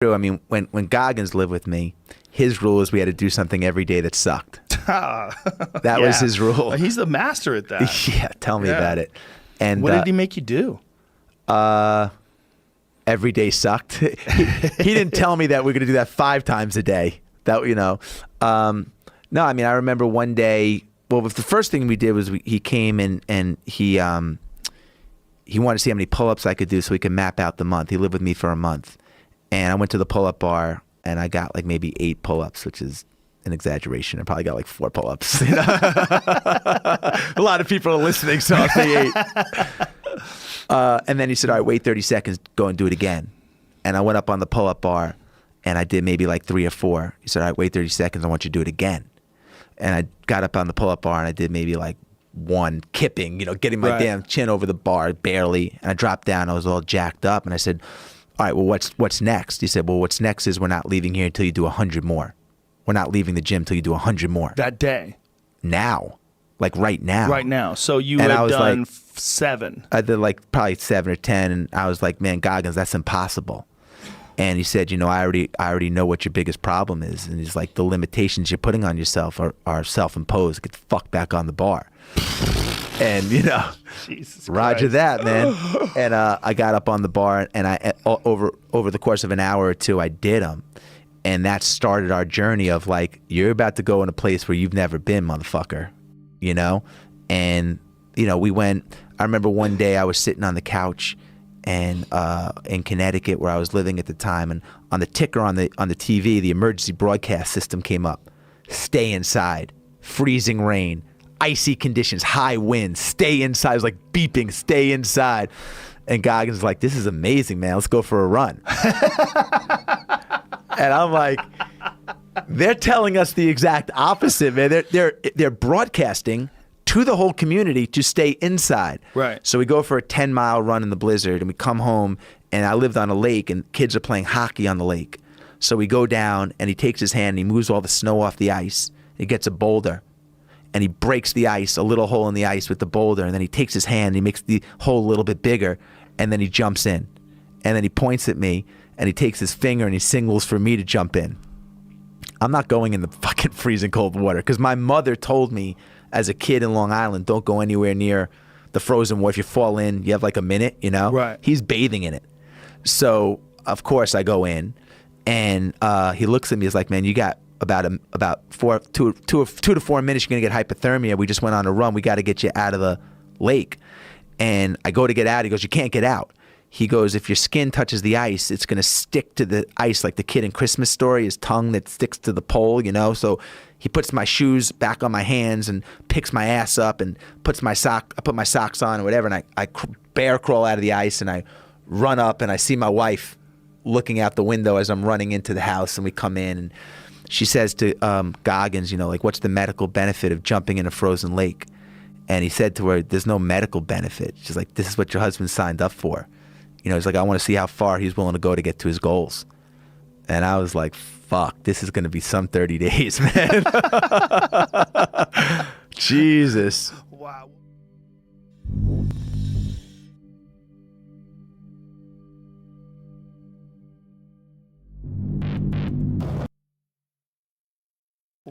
I mean, when Goggins lived with me, his rule was we had to do something every day that sucked. That was his rule. He's the master at that. Yeah, tell me about it. And what did he make you do? Every day sucked. He didn't tell me that we're going to do that 5 times a day. That, you know. No, I mean, I remember one day, well, the first thing we did was he came in and he wanted to see how many pull-ups I could do so he could map out the month. He lived with me for a month. And I went to the pull-up bar, and I got like maybe 8 pull-ups, which is an exaggeration. I probably got like 4 pull-ups. You know? A lot of people are listening, so I'll say 8. And then he said, all right, wait 30 seconds, go and do it again. And I went up on the pull-up bar, and I did maybe like 3 or 4. He said, all right, wait 30 seconds, I want you to do it again. And I got up on the pull-up bar, and I did maybe like 1 kipping, you know, getting my damn chin over the bar barely. And I dropped down, I was all jacked up, and I said, all right, well, what's next? He said, well, what's next is we're not leaving here until you do 100 more. We're not leaving the gym until you do 100 more. That day? Now. Like right now. Right now. So you had done like, 7. I did like probably 7 or 10, and I was like, man, Goggins, that's impossible. And he said, you know, I already know what your biggest problem is. And he's like, the limitations you're putting on yourself are self-imposed. Get the fuck back on the bar. And, you know, Jesus Roger Christ. that, man. And I got up on the bar, and I over the course of an hour or 2, I did them. And that started our journey of like, you're about to go in a place where you've never been, motherfucker, you know? And, you know, we went, I remember one day I was sitting on the couch and in Connecticut where I was living at the time, and on the ticker on the TV, the emergency broadcast system came up. Stay inside, freezing rain, icy conditions, high winds, stay inside. It was like beeping, stay inside. And Goggins was like, this is amazing, man. Let's go for a run. And I'm like, they're telling us the exact opposite, man. They're broadcasting to the whole community to stay inside. Right. So we go for a 10-mile run in the blizzard, and we come home, and I lived on a lake, and kids are playing hockey on the lake. So we go down, and he takes his hand, and he moves all the snow off the ice. He gets a boulder, and he breaks the ice, a little hole in the ice with the boulder, and then he takes his hand, and he makes the hole a little bit bigger, and then he jumps in. And then he points at me, and he takes his finger, and he signals for me to jump in. I'm not going in the fucking freezing cold water, because my mother told me as a kid in Long Island, don't go anywhere near the frozen water. If you fall in, you have like a minute, you know? Right. He's bathing in it. So, of course, I go in, and he looks at me, he's like, man, you got about 2 to 4 minutes, you're going to get hypothermia. We just went on a run. We got to get you out of the lake. And I go to get out. He goes, you can't get out. He goes, if your skin touches the ice, it's going to stick to the ice like the kid in Christmas Story, his tongue that sticks to the pole, you know? So he puts my shoes back on my hands and picks my ass up and I put my socks on or whatever, and I bear crawl out of the ice, and I run up, and I see my wife looking out the window as I'm running into the house, and we come in, and she says to Goggins, you know, like, what's the medical benefit of jumping in a frozen lake? And he said to her, there's no medical benefit. She's like, this is what your husband signed up for. You know, he's like, I want to see how far he's willing to go to get to his goals. And I was like, fuck, this is going to be some 30 days, man. Jesus. Wow.